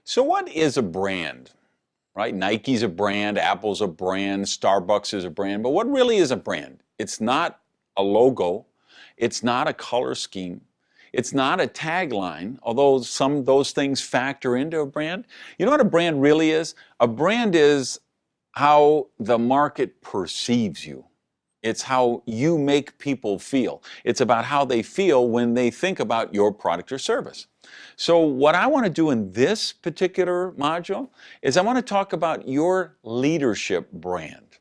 So what is a brand, right? Nike's a brand, Apple's a brand, Starbucks is a brand, but what really is a brand? It's not a logo, it's not a color scheme, it's not a tagline, although some of those things factor into a brand. You know what a brand really is? A brand is how the market perceives you. It's how you make people feel. It's about how they feel when they think about your product or service. So what I want to do in this particular module is I want to talk about your leadership brand.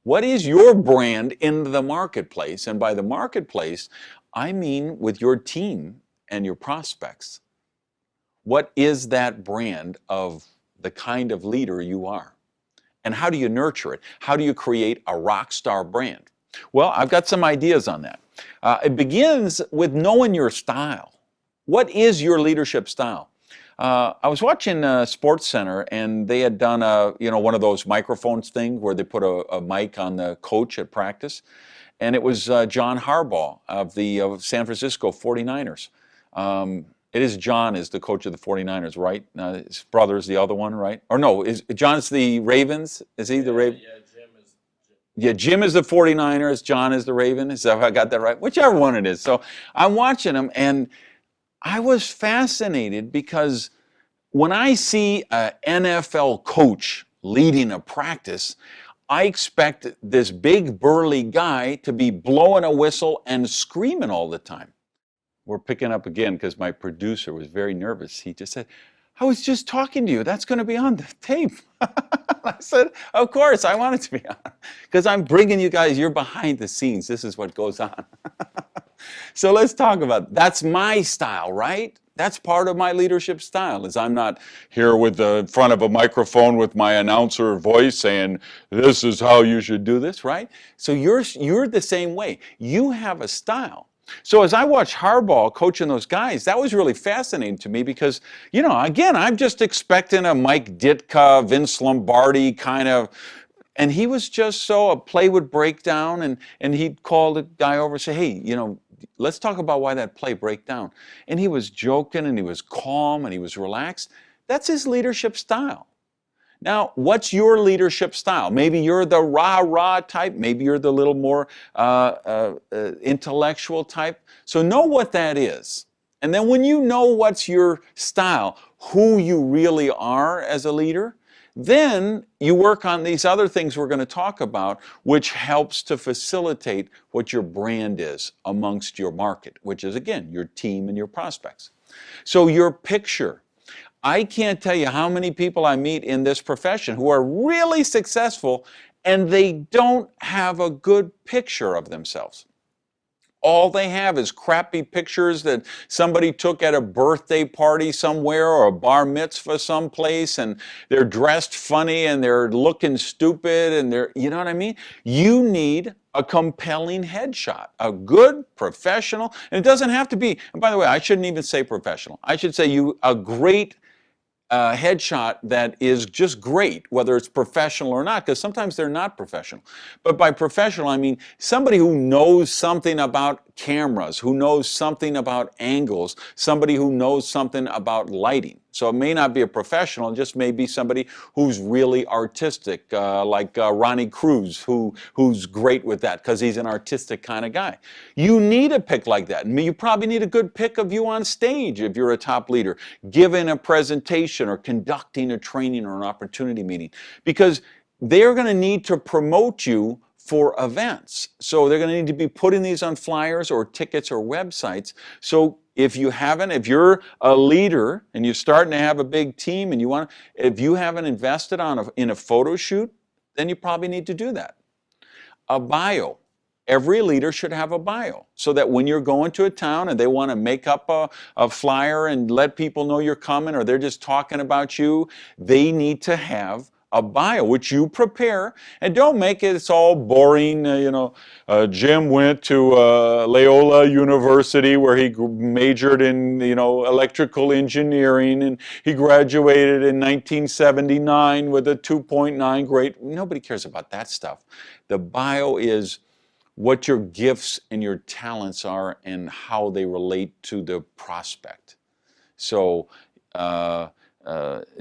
What is your brand in the marketplace? And by the marketplace, I mean with your team and your prospects. What is that brand of the kind of leader you are? And how do you nurture it? How do you create a rock star brand? Well, I've got some ideas on that. It begins with knowing your style. What is your leadership style? I was watching Sports Center, and they had done one of those microphones thing where they put a mic on the coach at practice, and it was John Harbaugh of the San Francisco 49ers. It is John is the coach of the 49ers, right? His brother's the other one, right? Or no, John's the Ravens? Is he the Raven? Yeah, Jim is the 49ers, John is the Raven. Is that if I got that right? Whichever one it is. So I'm watching them, and I was fascinated because when I see an NFL coach leading a practice, I expect this big burly guy to be blowing a whistle and screaming all the time. We're picking up again because my producer was very nervous. He just said, I was just talking to you. That's going to be on the tape. I said, of course, I want it to be on. Because I'm bringing you guys, you're behind the scenes. This is what goes on. So let's talk about it. That's my style, right? That's part of my leadership style, is I'm not here with the front of a microphone with my announcer voice saying, this is how you should do this, right? So you're the same way. You have a style. So as I watched Harbaugh coaching those guys, that was really fascinating to me because, again, I'm just expecting a Mike Ditka, Vince Lombardi kind of, and he was just so, a play would break down and he'd call the guy over and say, hey, let's talk about why that play break down. And he was joking and he was calm and he was relaxed. That's his leadership style. Now, what's your leadership style? Maybe you're the rah-rah type. Maybe you're the little more intellectual type. So know what that is. And then when you know what's your style, who you really are as a leader, then you work on these other things we're going to talk about, which helps to facilitate what your brand is amongst your market, which is, again, your team and your prospects. So your picture. I can't tell you how many people I meet in this profession who are really successful and they don't have a good picture of themselves. All they have is crappy pictures that somebody took at a birthday party somewhere or a bar mitzvah someplace, and they're dressed funny and they're looking stupid and you know what I mean? You need a compelling headshot, a good professional, and it doesn't have to be, and by the way, I shouldn't even say professional. I should say a great headshot that is just great, whether it's professional or not, because sometimes they're not professional. But by professional, I mean somebody who knows something about cameras, who knows something about angles, somebody who knows something about lighting. So it may not be a professional, it just may be somebody who's really artistic, like Ronnie Cruz, who's great with that because he's an artistic kind of guy. You need a pick like that. You probably need a good pick of you on stage if you're a top leader, giving a presentation or conducting a training or an opportunity meeting, because they're going to need to promote you for events. So they're going to need to be putting these on flyers or tickets or websites. So if you're a leader and you're starting to have a big team and if you haven't invested in a photo shoot, then you probably need to do that. A bio. Every leader should have a bio so that when you're going to a town and they want to make up a flyer and let people know you're coming, or they're just talking about you, they need to have a bio, which you prepare, and don't make it's all boring. Jim went to Loyola University where he majored in, electrical engineering, and he graduated in 1979 with a 2.9 grade. Nobody cares about that stuff. The bio is what your gifts and your talents are and how they relate to the prospect. So,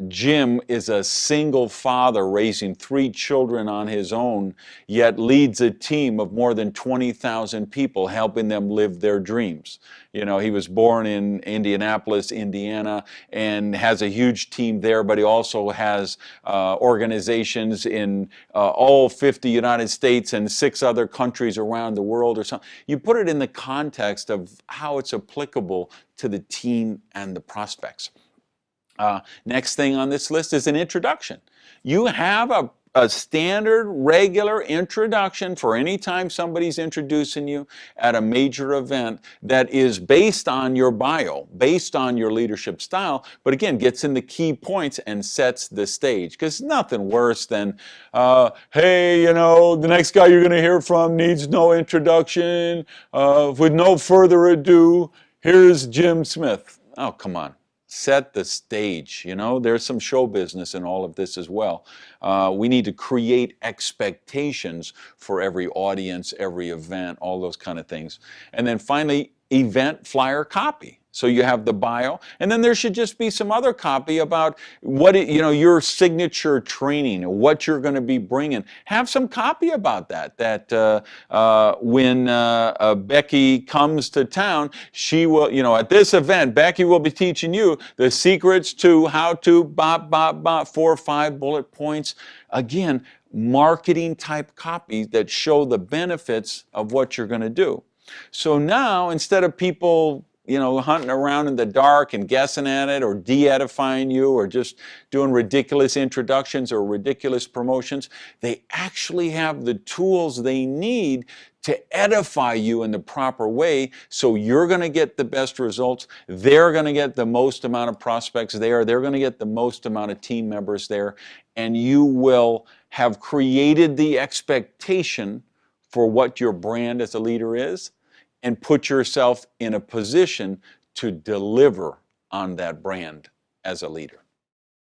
Jim is a single father raising 3 children on his own, yet leads a team of more than 20,000 people, helping them live their dreams. You know, he was born in Indianapolis, Indiana, and has a huge team there, but he also has organizations in all 50 United States and 6 other countries around the world or something. You put it in the context of how it's applicable to the team and the prospects. Next thing on this list is an introduction. You have a standard, regular introduction for any time somebody's introducing you at a major event that is based on your bio, based on your leadership style, but again, gets in the key points and sets the stage. Because nothing worse than, hey, you know, the next guy you're going to hear from needs no introduction. With no further ado, here's Jim Smith. Oh, come on. Set the stage. You know, there's some show business in all of this as well. We need to create expectations for every audience, every event, all those kind of things. And then finally, event flyer copy. So you have the bio, and then there should just be some other copy about what you know, your signature training, what you're going to be bringing. Have some copy about that. That when Becky comes to town, she will, you know, at this event, Becky will be teaching you the secrets to how to 4 or 5 bullet points. Again, marketing type copy that show the benefits of what you're going to do. So now, instead of people, you know, hunting around in the dark and guessing at it or de-edifying you or just doing ridiculous introductions or ridiculous promotions, they actually have the tools they need to edify you in the proper way, so you're going to get the best results. They're going to get the most amount of prospects there. They're going to get the most amount of team members there, and you will have created the expectation for what your brand as a leader is, and put yourself in a position to deliver on that brand as a leader.